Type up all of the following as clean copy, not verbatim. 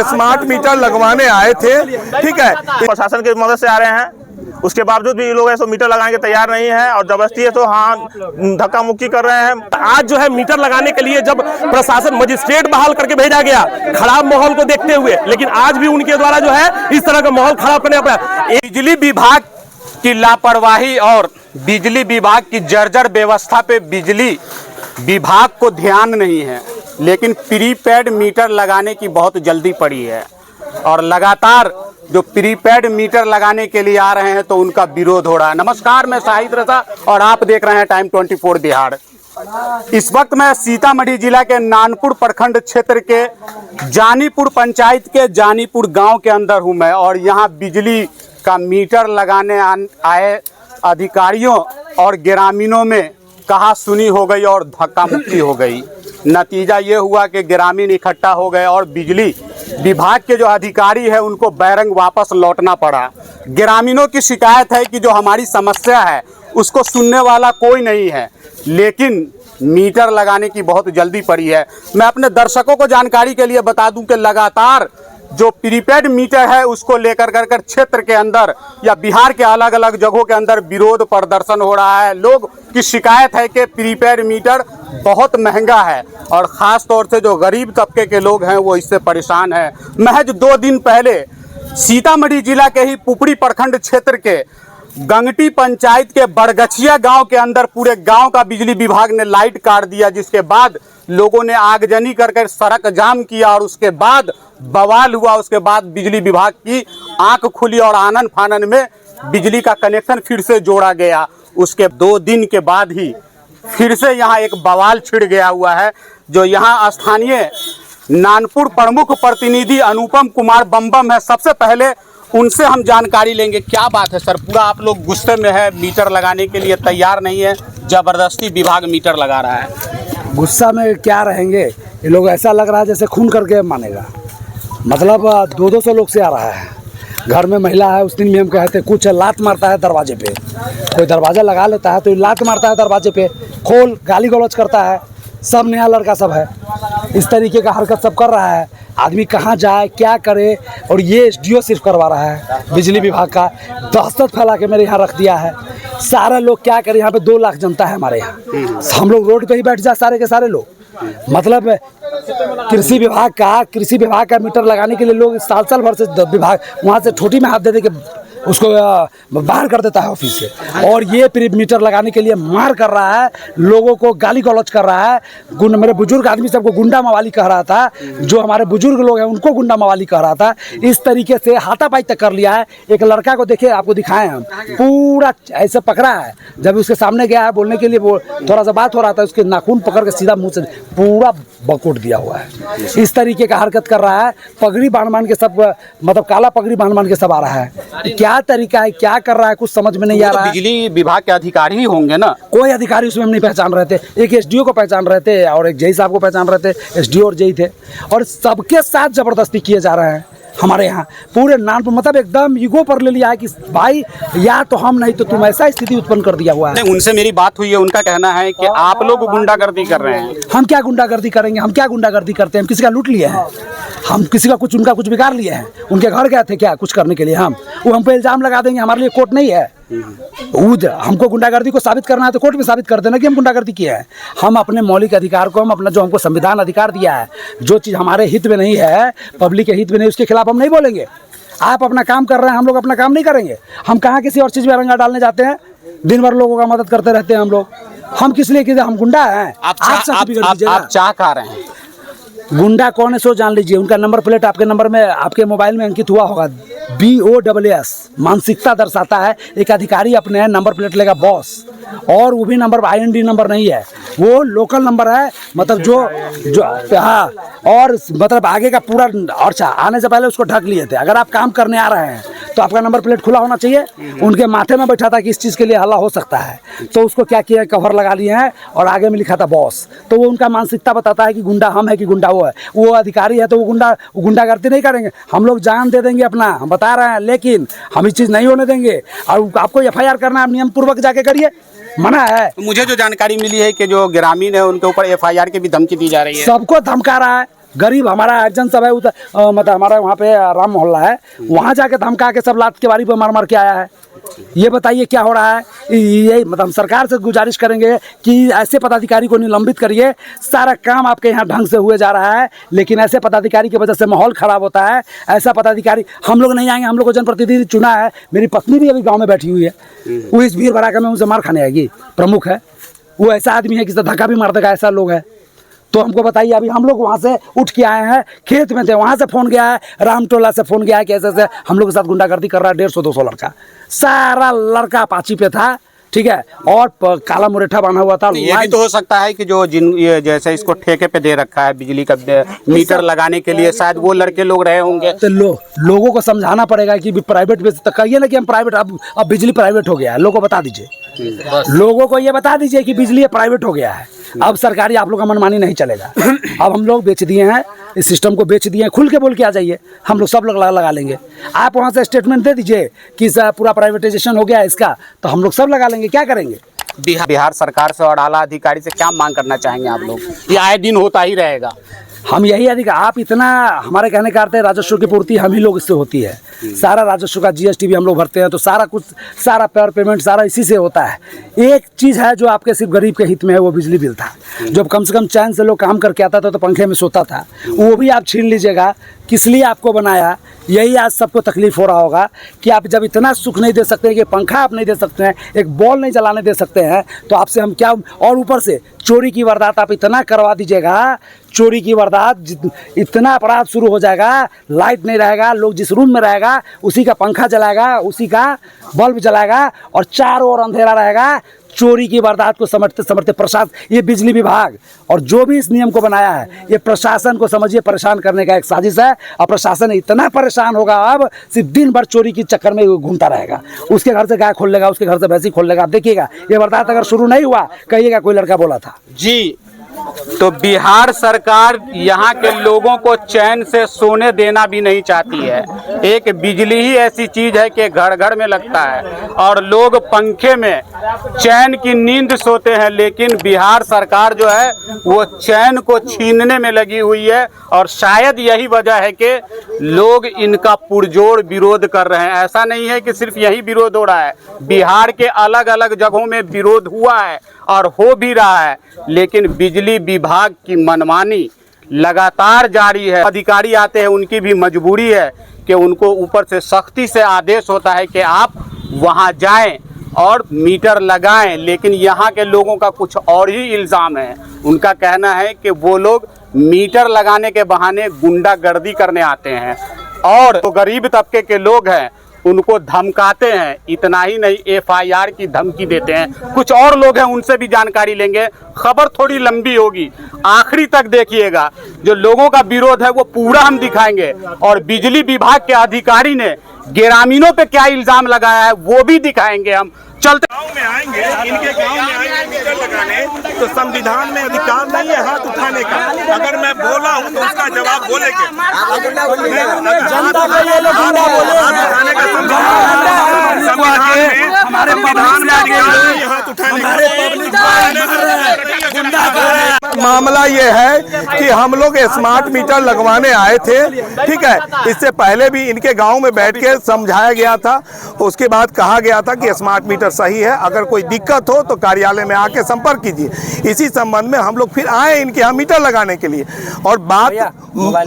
Smart meter लगवाने आए थे, ठीक है, प्रशासन की मदद से आ रहे हैं। उसके बावजूद भी ये लोग ऐसे मीटर लगाने के तैयार नहीं है और जबरदस्ती है तो हाँ धक्का मुक्की कर रहे हैं। आज जो है मीटर लगाने के लिए जब प्रशासन मजिस्ट्रेट बहाल करके भेजा गया खराब माहौल को देखते हुए, लेकिन आज भी उनके द्वारा जो है इस तरह का माहौल खराब करने पड़ा। बिजली विभाग की लापरवाही और बिजली विभाग की जर्जर व्यवस्था पे बिजली विभाग को ध्यान नहीं है, लेकिन प्रीपेड मीटर लगाने की बहुत जल्दी पड़ी है और लगातार जो प्रीपेड मीटर लगाने के लिए आ रहे हैं तो उनका विरोध हो रहा है। नमस्कार, मैं शाहिद रजा और आप देख रहे हैं टाइम 24 बिहार। इस वक्त मैं सीतामढ़ी जिला के नानपुर प्रखंड क्षेत्र के जानीपुर पंचायत के जानीपुर गांव के अंदर हूं मैं और यहां बिजली का मीटर लगाने आए अधिकारियों और ग्रामीणों में कहा सुनी हो गई और धक्का मुक्की हो गई। नतीजा ये हुआ कि ग्रामीण इकट्ठा हो गए और बिजली विभाग के जो अधिकारी है उनको बैरंग वापस लौटना पड़ा। ग्रामीणों की शिकायत है कि जो हमारी समस्या है उसको सुनने वाला कोई नहीं है, लेकिन मीटर लगाने की बहुत जल्दी पड़ी है। मैं अपने दर्शकों को जानकारी के लिए बता दूं कि लगातार जो प्रीपेड मीटर है उसको लेकर कर क्षेत्र के अंदर या बिहार के अलग अलग जगहों के अंदर विरोध प्रदर्शन हो रहा है। लोग की शिकायत है कि प्रीपेड मीटर बहुत महंगा है और ख़ास तौर से जो गरीब तबके के लोग हैं वो इससे परेशान हैं। महज 2 दिन पहले सीतामढ़ी जिला के ही पुपड़ी प्रखंड क्षेत्र के गंगटी पंचायत के बड़गछिया गांव के अंदर पूरे गांव का बिजली विभाग ने लाइट काट दिया, जिसके बाद लोगों ने आगजनी कर सड़क जाम किया और उसके बाद बवाल हुआ। उसके बाद बिजली विभाग की आंख खुली और आनन फानन में बिजली का कनेक्शन फिर से जोड़ा गया। उसके 2 दिन के बाद ही फिर से यहाँ एक बवाल छिड़ गया हुआ है। जो यहाँ स्थानीय नानपुर प्रमुख प्रतिनिधि अनुपम कुमार बम्बम है, सबसे पहले उनसे हम जानकारी लेंगे। क्या बात है सर, पूरा आप लोग गुस्से में है, मीटर लगाने के लिए तैयार नहीं है, जबरदस्ती विभाग मीटर लगा रहा है। गुस्सा में क्या रहेंगे ये लोग, ऐसा लग रहा है जैसे खून करके मानेगा। मतलब 200 लोग से आ रहा है। घर में महिला है, उस दिन भी हम कहते कुछ लात मारता है दरवाजे पे, कोई दरवाज़ा लगा लेता है तो लात मारता है दरवाजे पे, खोल गाली गलौज करता है। सब नया लड़का सब है, इस तरीके का हरकत सब कर रहा है। आदमी कहाँ जाए क्या करे, और ये एसडीओ सिर्फ करवा रहा है बिजली विभाग का। दहशत फैला के मेरे यहाँ रख दिया है। सारा लोग क्या करे, यहाँ पे 2 लाख जनता है हमारे यहाँ। हम लोग रोड पे ही बैठ जाए सारे के सारे लोग। मतलब कृषि विभाग का मीटर लगाने के लिए लोग साल भर से विभाग वहाँ से ठोटी में हाथ दे के उसको बाहर कर देता है ऑफिस से, और ये मीटर लगाने के लिए मार कर रहा है, लोगों को गाली गलौज कर रहा है। मेरे बुजुर्ग आदमी सबको गुंडा मवाली कह रहा था, जो हमारे बुजुर्ग लोग हैं उनको गुंडा मवाली कह रहा था। इस तरीके से हाथापाई तक कर लिया है। एक लड़का को देखिए, आपको दिखाएं हम, पूरा ऐसे पकड़ा है। जब उसके सामने गया है बोलने के लिए, वो थोड़ा सा बात हो रहा था, उसके नाखून पकड़ के सीधा मुँह से पूरा बकोट दिया हुआ है। इस तरीके का हरकत कर रहा है। पगड़ी बांध के सब, मतलब काला पगड़ी बांध के सब आ रहा है। क्या तरीका है, क्या कर रहा है, कुछ समझ में नहीं आ रहा है। बिजली विभाग के अधिकारी ही होंगे ना, कोई अधिकारी उसमें हम नहीं पहचान रहे थे। एक एसडीओ को पहचान रहे थे और एक जेई साहब को पहचान रहे थे, एसडीओ और जेई थे, और सबके साथ जबरदस्ती किए जा रहे हैं हमारे यहाँ। पूरे नाम पर मतलब एकदम ईगो पर ले लिया है कि भाई या तो हम नहीं तो तुम, ऐसा स्थिति उत्पन्न कर दिया हुआ है। उनसे मेरी बात हुई है, उनका कहना है कि आप लोग गुंडागर्दी कर रहे हैं। हम क्या गुंडागर्दी करेंगे, हम क्या गुंडागर्दी करते हैं? हम किसी का लूट लिए हैं, हम किसी का कुछ, उनका कुछ बिगाड़ लिए हैं। उनके घर गए थे क्या कुछ करने के लिए, हम पे इल्जाम लगा देंगे। हमारे लिए कोर्ट नहीं है। हमको गुंडागर्दी को साबित करना है तो कोर्ट में साबित कर देना कि हम गुंडागर्दी किए हैं। हम अपने मौलिक अधिकार को, हम अपना जो हमको संविधान अधिकार दिया है, जो चीज़ हमारे हित में नहीं है, पब्लिक के हित में नहीं, उसके खिलाफ हम नहीं बोलेंगे। आप अपना काम कर रहे हैं, हम लोग अपना काम नहीं करेंगे। हम कहाँ किसी और चीज़ में रंगा डालने जाते हैं? दिन भर लोगों का मदद करते रहते हैं हम लोग। हम किस लिए, हम गुंडा हैं? आप चाह खा रहे हैं। गुंडा कौन है सो जान लीजिए। उनका नंबर प्लेट आपके नंबर में, आपके मोबाइल में अंकित हुआ होगा, BOSS मानसिकता दर्शाता है। एक अधिकारी अपने नंबर प्लेट लेगा बॉस, और वो भी नंबर IND नंबर नहीं है, वो लोकल नंबर है। मतलब जो हाँ, और मतलब आगे का पूरा, और आने से पहले उसको ढक लिए थे। अगर आप काम करने आ रहे हैं तो आपका नंबर प्लेट खुला होना चाहिए। उनके माथे में बैठा था कि इस चीज़ के लिए हल्ला हो सकता है, तो उसको क्या किया, कवर लगा लिए हैं और आगे में लिखा था बॉस। तो वो उनका मानसिकता बताता है कि गुंडा हम है कि गुंडा वो है। वो अधिकारी है तो वो गुंडागर्दी नहीं करेंगे। हम लोग जान दे देंगे अपना, हम बता रहे हैं, लेकिन हम इस चीज़ नहीं होने देंगे। और आपको FIR करना है, नियम पूर्वक जाके करिए। मना है। मुझे जो जानकारी मिली है कि जो ग्रामीण है उनके ऊपर FIR की भी धमकी दी जा रही है। सबको धमका रहा है। गरीब हमारा अर्जन सब है उधर, मतलब हमारा वहाँ पे राम मोहल्ला है, वहाँ जाके धमका के सब लात के बारी पे मार के आया है। ये बताइए क्या हो रहा है। ये मतलब हम सरकार से गुजारिश करेंगे कि ऐसे पदाधिकारी को निलंबित करिए। सारा काम आपके यहाँ ढंग से हुए जा रहा है, लेकिन ऐसे पदाधिकारी की वजह से माहौल खराब होता है। ऐसा पदाधिकारी हम लोग नहीं आएंगे। हम लोग को जनप्रतिनिधि चुना है। मेरी पत्नी भी अभी गाँव में बैठी हुई है, वो इस भीड़ भड़ाका में उनसे मार खाने आएगी। प्रमुख है वो, ऐसा आदमी है कि धक्का भी मार देगा, ऐसा लोग है। तो हमको बताइए, अभी हम लोग वहाँ से उठ के आए हैं, खेत में थे, वहाँ से फ़ोन गया है, रामटोला से फ़ोन गया है कि ऐसे हम लोग के साथ गुंडागर्दी कर रहा है। 150-200 लड़का, सारा लड़का अपाची पे था, ठीक है, और काला मुरेठा बना हुआ था। ये भी तो हो सकता है कि जो ये जैसे इसको ठेके पे दे रखा है बिजली का मीटर लगाने के लिए, शायद वो लड़के लोग रहे होंगे। तो लोगों को समझाना पड़ेगा कि प्राइवेट में तो कहिए ना कि हम प्राइवेट, अब बिजली प्राइवेट हो गया है, लोगों को बता दीजिए। लोगों को ये बता दीजिए कि बिजली प्राइवेट हो गया है। अब सरकारी आप लोग का मनमानी नहीं चलेगा। अब हम लोग बेच दिए हैं, इस सिस्टम को बेच दिए हैं। खुल के बोल के आ जाइए, हम लोग सब लोग लगा लेंगे। आप वहाँ से स्टेटमेंट दे दीजिए कि पूरा प्राइवेटाइजेशन हो गया है इसका, तो हम लोग सब लगा लेंगे। क्या करेंगे? बिहार सरकार से और आला अधिकारी से क्या मांग करना चाहेंगे आप लोग? ये आए दिन होता ही रहेगा। हम यही अधिकार, आप इतना हमारे कहने का अर्थ है राजस्व की पूर्ति हम ही लोग इससे होती है। सारा राजस्व का GST भी हम लोग भरते हैं, तो सारा कुछ, सारा पेमेंट सारा इसी से होता है। एक चीज़ है जो आपके सिर्फ गरीब के हित में है, वो बिजली बिल था। जब कम से कम चैन से लोग काम करके आता था तो पंखे में सोता था, वो भी आप छीन लीजिएगा। किस लिए आपको बनाया, यही आज सबको तकलीफ हो रहा होगा कि आप जब इतना सुख नहीं दे सकते, कि पंखा आप नहीं दे सकते हैं, एक बॉल नहीं जलाने दे सकते हैं, तो आपसे हम क्या। और ऊपर से चोरी की वारदात आप इतना करवा दीजिएगा, चोरी की वारदात, इतना अपराध शुरू हो जाएगा। लाइट नहीं रहेगा, लोग जिस रूम में रहेगा उसी का पंखा जलाएगा, उसी का बल्ब जलाएगा, और चारों ओर अंधेरा रहेगा। चोरी की वारदात को समझते समझते प्रशासन, ये बिजली विभाग और जो भी इस नियम को बनाया है, ये प्रशासन को समझिए परेशान करने का एक साजिश है। और प्रशासन इतना परेशान होगा, अब सिर्फ दिन भर चोरी के चक्कर में घूमता रहेगा। उसके घर से गाय खोल लेगा, उसके घर से भैंसी खोल लेगा। आप देखिएगा, ये वारदात अगर शुरू नहीं हुआ, कहिएगा कोई लड़का बोला था जी। तो बिहार सरकार यहाँ के लोगों को चैन से सोने देना भी नहीं चाहती है। एक बिजली ही ऐसी चीज है कि घर घर में लगता है और लोग पंखे में चैन की नींद सोते हैं, लेकिन बिहार सरकार जो है वो चैन को छीनने में लगी हुई है। और शायद यही वजह है कि लोग इनका पुरजोर विरोध कर रहे हैं। ऐसा नहीं है कि सिर्फ यही विरोध हो रहा है, बिहार के अलग अलग जगहों में विरोध हुआ है और हो भी रहा है, लेकिन बिजली विभाग की मनमानी लगातार जारी है। अधिकारी आते हैं, उनकी भी मजबूरी है कि उनको ऊपर से सख्ती से आदेश होता है कि आप वहां जाएं और मीटर लगाएं, लेकिन यहाँ के लोगों का कुछ और ही इल्ज़ाम है। उनका कहना है कि वो लोग मीटर लगाने के बहाने गुंडागर्दी करने आते हैं और तो गरीब तबके के लोग हैं उनको धमकाते हैं। इतना ही नहीं, FIR की धमकी देते हैं। कुछ और लोग हैं, उनसे भी जानकारी लेंगे। खबर थोड़ी लंबी होगी, आखिरी तक देखिएगा। जो लोगों का विरोध है वो पूरा हम दिखाएंगे, और बिजली विभाग के अधिकारी ने ग्रामीणों पे क्या इल्जाम लगाया है वो भी दिखाएंगे। हम चलते गांव में आएंगे, इनके गांव में आएंगे मीटर लगाने, तो संविधान में अधिकार नहीं है हाथ उठाने का। अगर मैं बोला हूं तो उसका जवाब बोलेंगे। मामला ये है कि हम लोग स्मार्ट मीटर लगवाने आए थे, ठीक है। इससे पहले भी इनके गांव में बैठ के समझाया गया था, उसके बाद कहा गया था कि स्मार्ट मीटर सही है, अगर कोई दिक्कत हो तो कार्यालय में आके संपर्क कीजिए। इसी संबंध में हम लोग फिर आए इनके यहाँ मीटर लगाने के लिए, और बात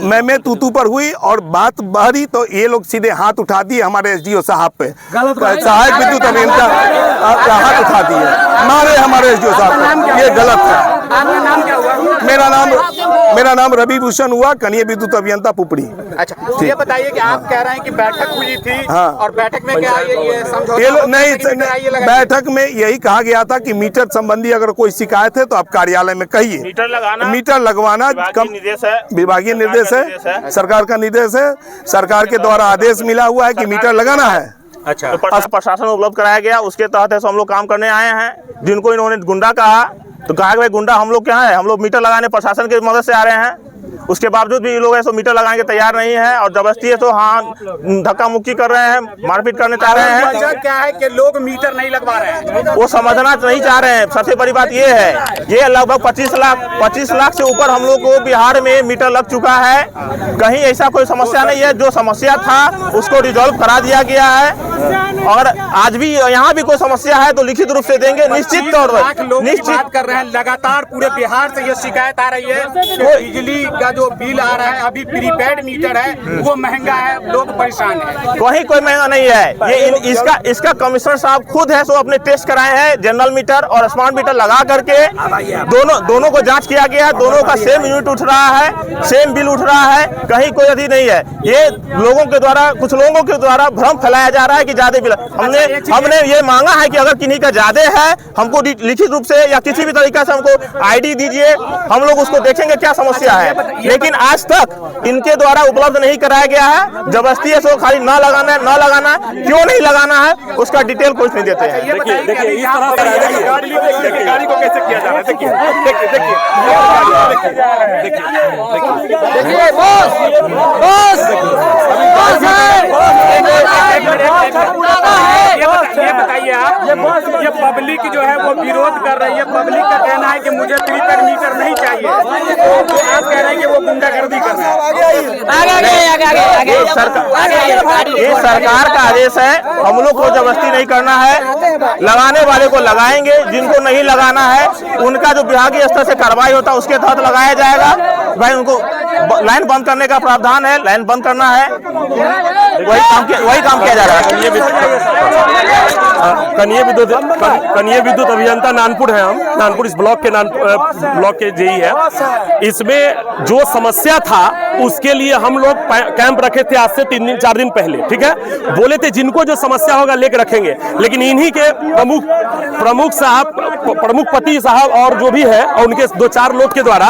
मैं तू पर हुई और बात बढ़ी तो ये लोग सीधे हाथ उठा दिए हमारे SDO साहब पे। सहायक विद्युत अभियंता हाथ उठा दिए, मारे हमारे SDO साहब को। ये गलत है। मेरा नाम रवि भूषण हुआ, कनीय विद्युत अभियंता पुपड़ी। अच्छा, ये बताइए कि आप कह रहे हैं कि बैठक हुई थी। हाँ। और बैठक में क्या ये समझौता नहीं, बैठक में यही कहा गया था कि मीटर संबंधी अगर कोई शिकायत है तो आप कार्यालय में कहिए। मीटर लगवाना विभागीय निर्देश है, सरकार का निर्देश है, सरकार के द्वारा आदेश मिला हुआ है कि मीटर लगाना है। अच्छा, तो प्रशासन उपलब्ध कराया गया, उसके तहत हम लोग काम करने आए हैं। जिनको इन्होंने गुंडा कहा तो कहा कि भाई गुंडा हम लोग क्या है, हम लोग मीटर लगाने प्रशासन की मदद से आ रहे हैं। उसके बावजूद भी ये लोग ऐसे मीटर लगाने के तैयार नहीं है और जबरदस्ती है तो हाँ धक्का मुक्की कर रहे हैं, मारपीट करने चाह रहे हैं। वजह क्या है कि लोग मीटर नहीं लगवा रहे हैं? वो समझना नहीं चाह रहे हैं। सबसे बड़ी बात ये है, ये लगभग 25 लाख से ऊपर हम लोग को बिहार में मीटर लग चुका है। कहीं ऐसा कोई समस्या नहीं है। जो समस्या था उसको रिजॉल्व करा दिया गया है और आज भी यहाँ भी कोई समस्या है तो लिखित रूप से देंगे निश्चित तौर पर। बात कर रहे हैं, लगातार पूरे बिहार से ये शिकायत आ रही है कि बिजली का जो बिल आ रहा है, अभी प्रीपेड मीटर है वो महंगा है, लोग परेशान हैं। कोई महंगा नहीं है। ये इसका कमिश्नर साहब खुद है सो अपने टेस्ट कराए हैं, जनरल मीटर और स्मार्ट मीटर लगा करके दोनों को जांच किया गया है। दोनों का सेम यूनिट उठ रहा है, सेम बिल उठ रहा है, कहीं कोई अधिक नहीं है। ये कुछ लोगों के द्वारा भ्रम फैलाया जा रहा है कि ज्यादा बिल। हमने ये मांगा है कि अगर किन्हीं का ज्यादा है हमको लिखित रूप से या किसी भी तरीका से हमको आईडी दीजिए, हम लोग उसको देखेंगे क्या समस्या है। लेकिन आज तक इनके द्वारा उपलब्ध नहीं कराया गया है। जबरदस्ती है सो खाली न लगाना है, क्यों नहीं लगाना है उसका डिटेल कुछ नहीं देते हैं। देखिए इस तरह से गाड़ी को कैसे किया जा रहा है, देखिए ये बताइए आप, ये पब्लिक जो है वो विरोध कर रही है। पब्लिक का कहना है कि मुझे प्रीपेड मीटर नहीं चाहिए, तो आप कह रहे हैं कि वो गुंडागर्दी कर रहे हैं। ये सरकार का आदेश है, हम लोग को जबरदस्ती नहीं करना है। लगाने वाले को लगाएंगे, जिनको नहीं लगाना है उनका जो विभागीय स्तर से कार्रवाई होता है उसके तहत लगाया जाएगा। भाई उनको लाइन बंद करने का प्रावधान है, लाइन बंद करना है, वही काम किया जा रहा है। कनीय विद्युत अभियंता नानपुर है। हम नानपुर इस ब्लॉक के जेई है। इसमें जो समस्या था उसके लिए हम लोग कैंप रखे थे आज से 3-4 दिन पहले, ठीक है। बोले थे जिनको जो समस्या होगा लेके रखेंगे, लेकिन इन्हीं के प्रमुख पति साहब और जो भी है और उनके 2-4 लोग के द्वारा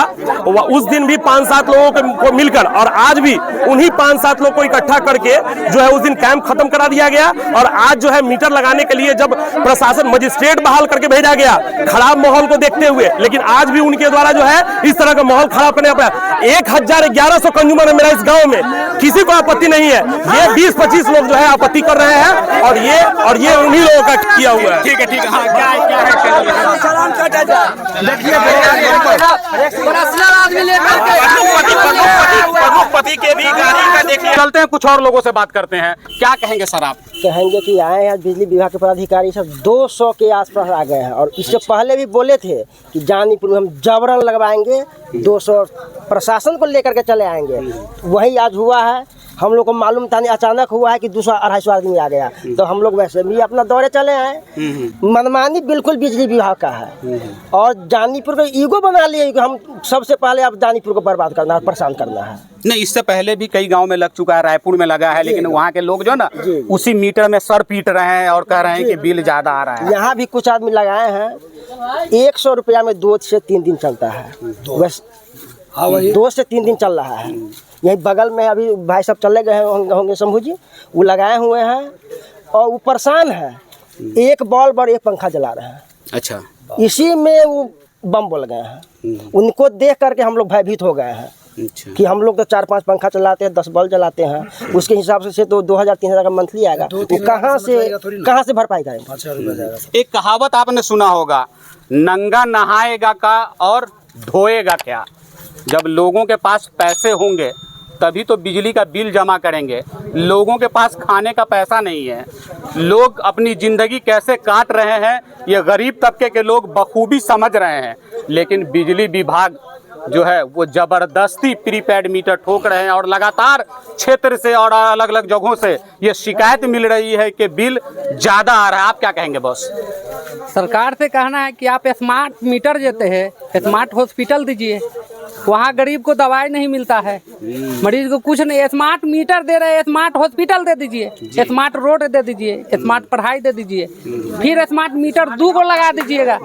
उस दिन भी 5-7 लोगों को मिलकर और आज भी उन्हीं 5-7 लोग को इकट्ठा करके जो है उस दिन कैंप खत्म करा दिया गया। और आज जो है मीटर लगाने के लिए जब प्रशासन मजिस्ट्रेट बहाल करके भेजा गया खराब माहौल को देखते हुए, लेकिन आज भी उनके द्वारा जो है इस तरह का माहौल खराब करने का 1100 कंज्यूमर है मेरा इस गांव में, किसी को आपत्ति नहीं है। ये 20-25 लोग जो है आपत्ति कर रहे हैं और ये उन्हीं लोगों का किया हुआ है। ठीक है। हाँ, क्या है पति के भी गाड़ी का देखिए। चलते हैं, कुछ और लोगों से बात करते हैं। क्या कहेंगे सर आप? कहेंगे कि आए हैं बिजली विभाग के पदाधिकारी सब 200 के आसपास आ गए हैं और इससे पहले भी बोले थे कि जानीपुर में हम जबरन लगवाएंगे, 200 प्रशासन को लेकर के चले आएंगे। वही आज हुआ है। हम लोग को मालूम था नहीं, अचानक हुआ है कि 200-250 आदमी आ गया, तो हम लोग वैसे भी अपना दौरे चले आए। मनमानी बिल्कुल बिजली विभाग का है और जानीपुर को ईगो बना लिए कि हम सबसे पहले अब जानीपुर को बर्बाद करना है, परेशान करना है। नहीं, इससे पहले भी कई गांव में लग चुका है, रायपुर में लगा है, लेकिन वहाँ के लोग जो ना उसी मीटर में सर पीट रहे हैं और कह रहे हैं कि बिल ज्यादा आ रहा है। यहाँ भी कुछ आदमी लगाए हैं, 100 रुपया में 2 से 3 दिन चलता है, बस 2 से 3 दिन चल रहा है। यही बगल में अभी भाई सब चले गए होंगे शंभू जी, वो लगाए हुए हैं और वो परेशान है। एक बल्ब और एक पंखा जला रहे हैं। अच्छा, इसी में वो बम बोल गए हैं। उनको देख करके हम लोग भयभीत हो गए हैं। अच्छा। कि हम लोग तो 4-5 पंखा चलाते हैं, 10 बल्ब जलाते हैं, उसके हिसाब से तो 2000-3000 का मंथली आएगा। वो कहाँ से भरपाई करेंगे? एक कहावत आपने सुना होगा, नंगा नहाएगा का और धोएगा क्या। जब लोगों के पास पैसे होंगे तभी तो बिजली का बिल जमा करेंगे। लोगों के पास खाने का पैसा नहीं है, लोग अपनी ज़िंदगी कैसे काट रहे हैं ये गरीब तबके के लोग बखूबी समझ रहे हैं। लेकिन बिजली विभाग जो है वो ज़बरदस्ती प्रीपेड मीटर ठोक रहे हैं और लगातार क्षेत्र से और अलग अलग जगहों से ये शिकायत मिल रही है कि बिल ज़्यादा आ रहा है। आप क्या कहेंगे बॉस? सरकार से कहना है कि आप स्मार्ट मीटर देते हैं, स्मार्ट हॉस्पिटल दीजिए। वहाँ गरीब को दवाई नहीं मिलता है, मरीज को कुछ नहीं। स्मार्ट मीटर दे रहे हैं, स्मार्ट हॉस्पिटल दे दीजिए, स्मार्ट रोड दे दीजिए, स्मार्ट पढ़ाई दे दीजिए, फिर स्मार्ट मीटर 2 को लगा दीजिएगा।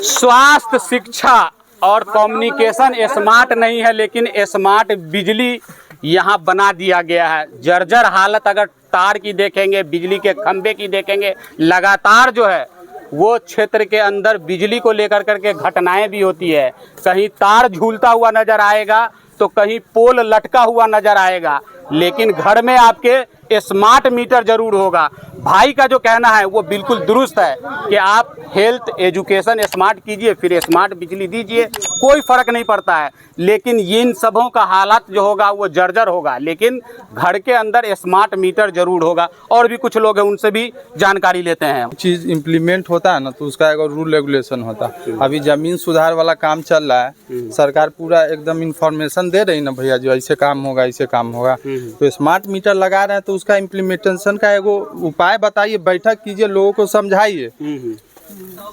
स्वास्थ्य, शिक्षा और कम्युनिकेशन स्मार्ट नहीं है, लेकिन स्मार्ट बिजली यहाँ बना दिया गया है। जर्जर हालत अगर तार की देखेंगे, बिजली के खंभे की देखेंगे, लगातार जो है वो क्षेत्र के अंदर बिजली को लेकर करके घटनाएं भी होती है। कहीं तार झूलता हुआ नजर आएगा तो कहीं पोल लटका हुआ नजर आएगा, लेकिन घर में आपके स्मार्ट मीटर जरूर होगा। भाई का जो कहना है वो बिल्कुल दुरुस्त है कि आप हेल्थ एजुकेशन स्मार्ट कीजिए, फिर स्मार्ट बिजली दीजिए, कोई फर्क नहीं पड़ता है। लेकिन इन सबों का हालत जो होगा वो जर्जर होगा, लेकिन घर के अंदर स्मार्ट मीटर जरूर होगा। और भी कुछ लोग हैं, उनसे भी जानकारी लेते हैं। चीज़ इम्प्लीमेंट होता है ना तो उसका एक रूल रेगुलेशन होता है। अभी जमीन सुधार वाला काम चल रहा है, सरकार पूरा एकदम इंफॉर्मेशन दे रही ना भैया जो ऐसे काम होगा ऐसे काम होगा। तो स्मार्ट मीटर लगा रहे हैं तो उसका इम्प्लीमेंटेशन का एगो उपाय बताइए, बैठक कीजिए, लोगों को समझाइए।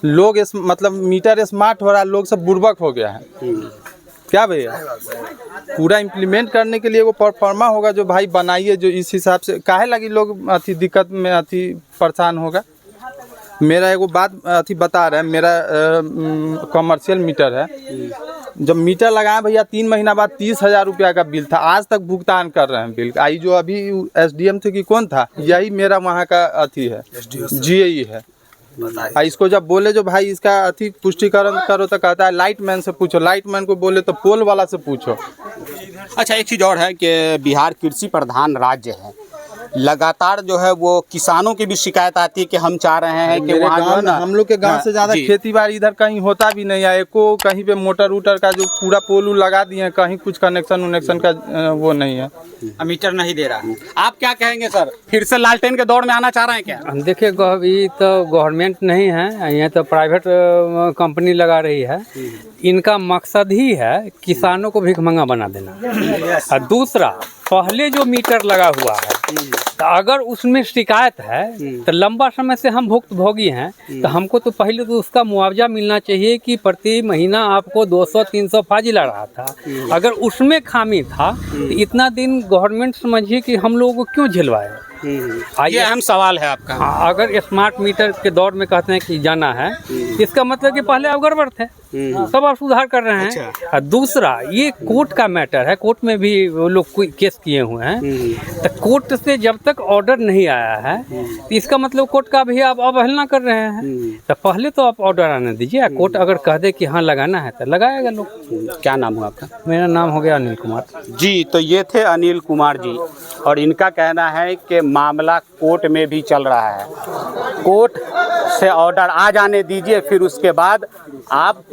लोग मतलब मीटर स्मार्ट हो रहा है, लोग सब बुर्बक हो गया है क्या भैया। पूरा इम्प्लीमेंट करने के लिए वो परफॉर्मा होगा जो भाई बनाइए, जो इस हिसाब से काहे लगी लोग अति दिक्कत में अति परेशान होगा। मेरा एगो बात अति बता रहे हैं, मेरा कमर्शियल मीटर है। जब मीटर लगाए भैया 3 महीना बाद 30,000 रुपया का बिल था, आज तक भुगतान कर रहे हैं बिल। आई जो अभी SDM थे कि कौन था, यही मेरा वहाँ का अति है, GAE है। इसको जब बोले जो भाई इसका अति पुष्टिकरण करो तो कहता है लाइटमैन से पूछो, लाइटमैन को बोले तो पोल वाला से पूछो। अच्छा, एक चीज़ और है कि बिहार कृषि प्रधान राज्य है, लगातार जो है वो किसानों की भी शिकायत आती है कि हम चाह रहे हैं कि वहाँ जो है ना, हम लोग के गांव से ज़्यादा खेती बाड़ी इधर कहीं होता भी नहीं है। एको कहीं पे मोटर वोटर का जो पूरा पोल लगा दिए हैं, कहीं कुछ कनेक्शन का वो नहीं है, मीटर नहीं दे रहा है। आप क्या कहेंगे सर, फिर से लालटेन के दौर में आना चाह रहे हैं क्या? देखिए ये तो गवर्नमेंट नहीं है, ये तो प्राइवेट कंपनी लगा रही है। इनका मकसद ही है किसानों को भिखमंगा बना देना। और दूसरा, पहले जो मीटर लगा हुआ है तो अगर उसमें शिकायत है तो लंबा समय से हम भुक्तभोगी हैं, तो हमको तो पहले तो उसका मुआवजा मिलना चाहिए कि प्रति महीना आपको 200-300 फाजिल आ रहा था। अगर उसमें खामी था तो इतना दिन गवर्नमेंट समझिए कि हम लोगों को क्यों झेलवाए। ये अहम सवाल है आपका। अगर स्मार्ट मीटर के दौर में कहते हैं कि जाना है, इसका मतलब कि पहले आप गड़बड़ थे, सब आप सुधार कर रहे हैं। और दूसरा, ये कोर्ट का मैटर है, कोर्ट में भी वो लोग कोई केस किए हुए हैं। तो कोर्ट से जब तक ऑर्डर नहीं आया है तो इसका मतलब कोर्ट का भी आप अवहेलना कर रहे हैं। तो पहले तो आप ऑर्डर आने दीजिए, कोर्ट अगर कह दे कि हाँ लगाना है तो लगाएगा लोग। क्या नाम हुआ आपका? मेरा नाम हो गया अनिल कुमार जी। तो ये थे अनिल कुमार जी, और इनका कहना है कि मामला कोर्ट में भी चल रहा है। कोर्ट से ऑर्डर आ जाने दीजिए, फिर उसके बाद आप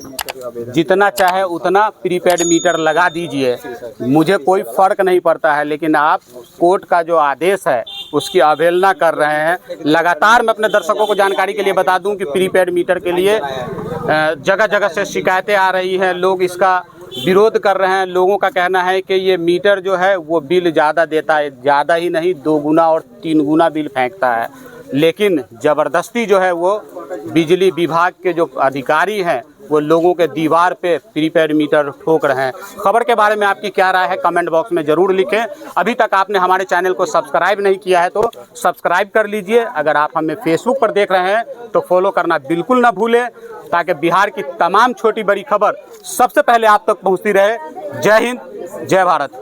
जितना चाहे उतना प्रीपेड मीटर लगा दीजिए, मुझे कोई फ़र्क नहीं पड़ता है। लेकिन आप कोर्ट का जो आदेश है उसकी अवहेलना कर रहे हैं। लगातार मैं अपने दर्शकों को जानकारी के लिए बता दूं कि प्रीपेड मीटर के लिए जगह जगह से शिकायतें आ रही हैं, लोग इसका विरोध कर रहे हैं। लोगों का कहना है कि ये मीटर जो है वो बिल ज़्यादा देता है, ज़्यादा ही नहीं 2 गुना और 3 गुना बिल फेंकता है। लेकिन ज़बरदस्ती जो है वो बिजली विभाग के जो अधिकारी हैं वो लोगों के दीवार पे प्रीपेड मीटर ठोक रहे हैं। खबर के बारे में आपकी क्या राय है कमेंट बॉक्स में ज़रूर लिखें। अभी तक आपने हमारे चैनल को सब्सक्राइब नहीं किया है तो सब्सक्राइब कर लीजिए। अगर आप हमें फेसबुक पर देख रहे हैं तो फॉलो करना बिल्कुल ना भूलें, ताकि बिहार की तमाम छोटी बड़ी खबर सबसे पहले आप तक पहुंचती रहे। जय हिंद, जय भारत।